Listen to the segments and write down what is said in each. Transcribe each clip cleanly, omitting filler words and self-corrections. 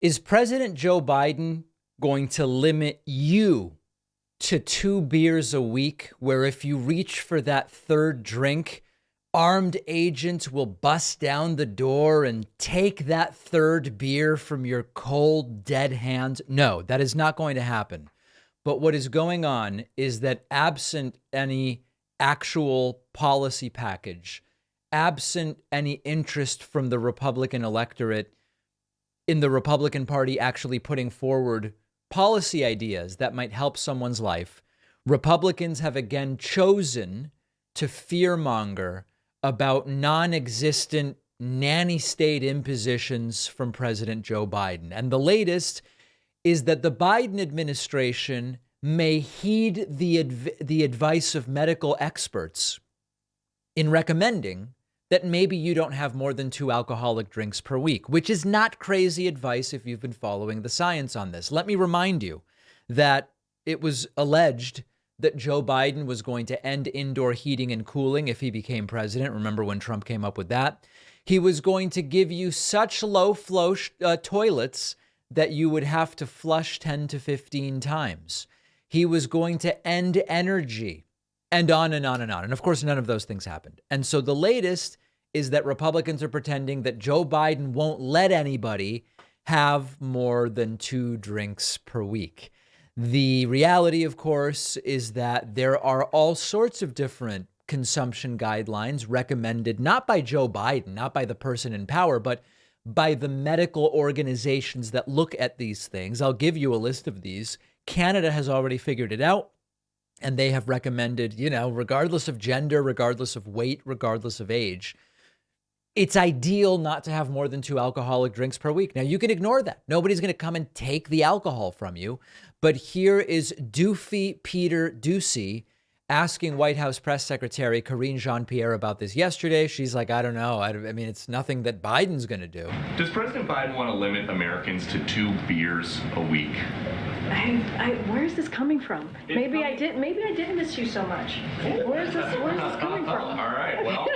Is President Joe Biden going to limit you to 2 beers a week, where if you reach for that third drink, armed agents will bust down the door and take that third beer from your cold, dead hands? No, that is not going to happen. But what is going on is that, absent any actual policy package, absent any interest from the Republican electorate in the Republican Party actually putting forward policy ideas that might help someone's life, Republicans have again chosen to fearmonger about non-existent nanny state impositions from President Joe Biden. And the latest is that the Biden administration may heed the advice of medical experts in recommending that maybe you don't have more than 2 alcoholic drinks per week, which is not crazy advice if you've been following the science on this. Let me remind you that it was alleged that Joe Biden was going to end indoor heating and cooling if he became president. Remember when Trump came up with that? He was going to give you such low flow toilets that you would have to flush 10 to 15 times. He was going to end energy, and on and on and on. And of course, none of those things happened. And so the latest is that Republicans are pretending that Joe Biden won't let anybody have more than 2 drinks per week. The reality, of course, is that there are all sorts of different consumption guidelines recommended, not by Joe Biden, not by the person in power, but by the medical organizations that look at these things. I'll give you a list of these. Canada has already figured it out. And they have recommended, regardless of gender, regardless of weight, regardless of age, it's ideal not to have more than 2 alcoholic drinks per week. Now, you can ignore that. Nobody's going to come and take the alcohol from you. But here is Doofy Peter Doocy asking White House Press Secretary Karine Jean-Pierre about this yesterday. She's like, I don't know. I mean, it's nothing that Biden's going to do. Does President Biden want to limit Americans to 2 beers a week? Where is this coming from? Maybe I didn't miss you so much. Where is this coming from? All right, well,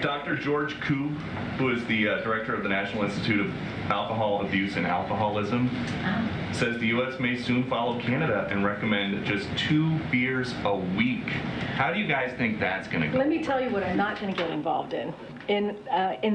Dr. George Koob, who is the director of the National Institute of Alcohol Abuse and Alcoholism, says the U.S. may soon follow Canada and recommend just 2 beers a week. How do you guys think that's going to go? Let me tell you what I'm not going to get involved in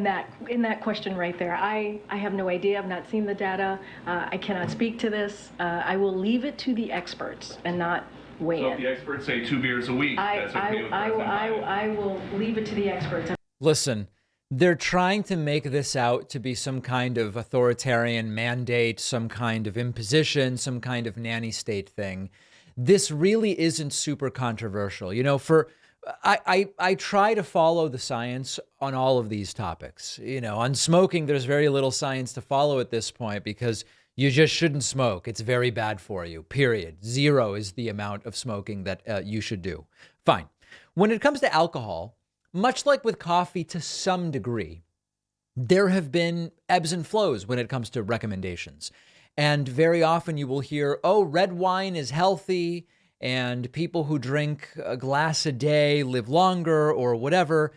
that question right there. I have no idea. I've not seen the data. I cannot speak to this. I will leave it to the experts and not weigh in. So if the experts say 2 beers a week, that's okay with President Biden? I will leave it to the experts. Listen, they're trying to make this out to be some kind of authoritarian mandate, some kind of imposition, some kind of nanny state thing. This really isn't super controversial. I try to follow the science on all of these topics. On smoking, there's very little science to follow at this point because you just shouldn't smoke. It's very bad for you, period. 0 is the amount of smoking that you should do. Fine. When it comes to alcohol, much like with coffee to some degree, there have been ebbs and flows when it comes to recommendations. And very often you will hear, oh, red wine is healthy, and people who drink a glass a day live longer or whatever.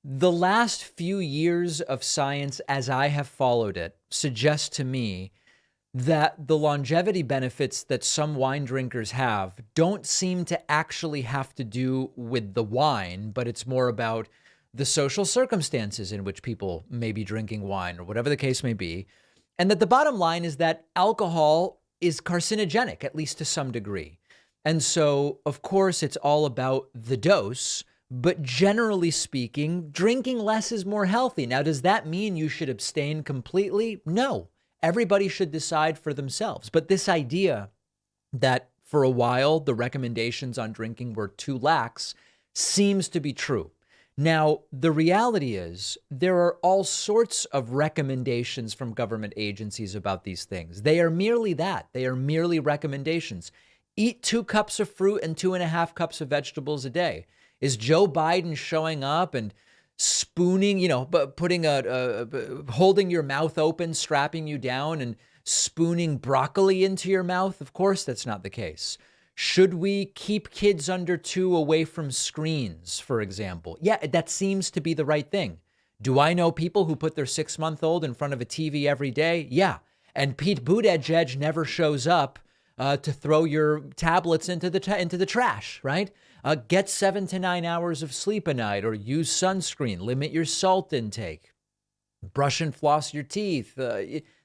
The last few years of science, as I have followed it, suggest to me that the longevity benefits that some wine drinkers have don't seem to actually have to do with the wine, but it's more about the social circumstances in which people may be drinking wine or whatever the case may be. And that the bottom line is that alcohol is carcinogenic, at least to some degree. And so, of course, it's all about the dose, but generally speaking, drinking less is more healthy. Now, does that mean you should abstain completely? No. Everybody should decide for themselves. But this idea that for a while the recommendations on drinking were too lax seems to be true. Now, the reality is there are all sorts of recommendations from government agencies about these things. They are merely that. They are merely recommendations. Eat 2 cups of fruit and 2.5 cups of vegetables a day. Is Joe Biden showing up and spooning, putting holding your mouth open, strapping you down and spooning broccoli into your mouth? Of course, that's not the case. Should we keep kids under 2 away from screens, for example? Yeah, that seems to be the right thing. Do I know people who put their 6-month-old in front of a TV every day? Yeah. And Pete Buttigieg never shows up to throw your tablets into the trash, right? Get 7 to 9 hours of sleep a night, or use sunscreen, limit your salt intake, brush and floss your teeth.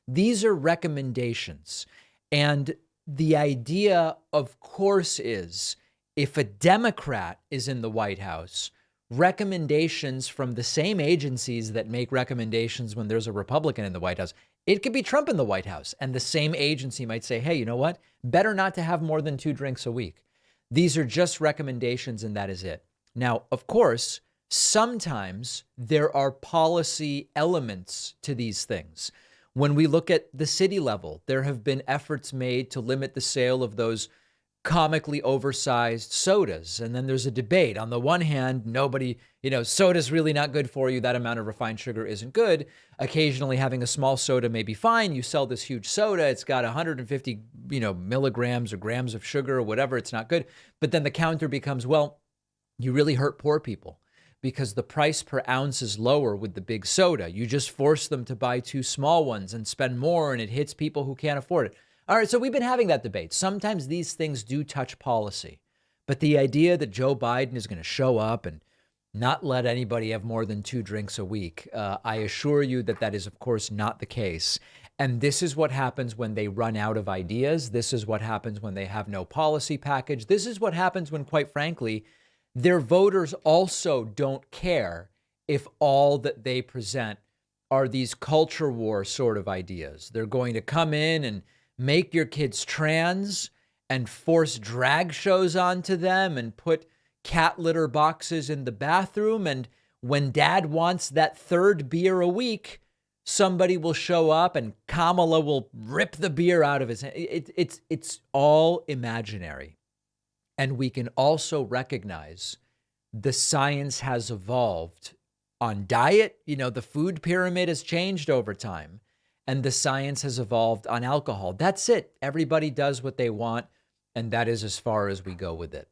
These are recommendations. And the idea, of course, is if a Democrat is in the White House, recommendations from the same agencies that make recommendations when there's a Republican in the White House, it could be Trump in the White House, and the same agency might say, hey, you know what? Better not to have more than 2 drinks a week. These are just recommendations, and that is it. Now, of course, sometimes there are policy elements to these things. When we look at the city level, there have been efforts made to limit the sale of those comically oversized sodas. And then there's a debate. On the one hand, nobody, soda's really not good for you. That amount of refined sugar isn't good. Occasionally having a small soda may be fine. You sell this huge soda. It's got 150, milligrams or grams of sugar or whatever. It's not good. But then the counter becomes, well, you really hurt poor people because the price per ounce is lower with the big soda. You just force them to buy 2 small ones and spend more, and it hits people who can't afford it. All right, so we've been having that debate. Sometimes these things do touch policy, but the idea that Joe Biden is going to show up and not let anybody have more than 2 drinks a week, I assure you that is, of course, not the case. And this is what happens when they run out of ideas. This is what happens when they have no policy package. This is what happens when, quite frankly, their voters also don't care if all that they present are these culture war sort of ideas. They're going to come in and make your kids trans and force drag shows onto them and put cat litter boxes in the bathroom. And when dad wants that 3rd beer a week, somebody will show up and Kamala will rip the beer out of his hand. It's all imaginary. And we can also recognize the science has evolved on diet. The food pyramid has changed over time. And the science has evolved on alcohol. That's it. Everybody does what they want. And that is as far as we go with it.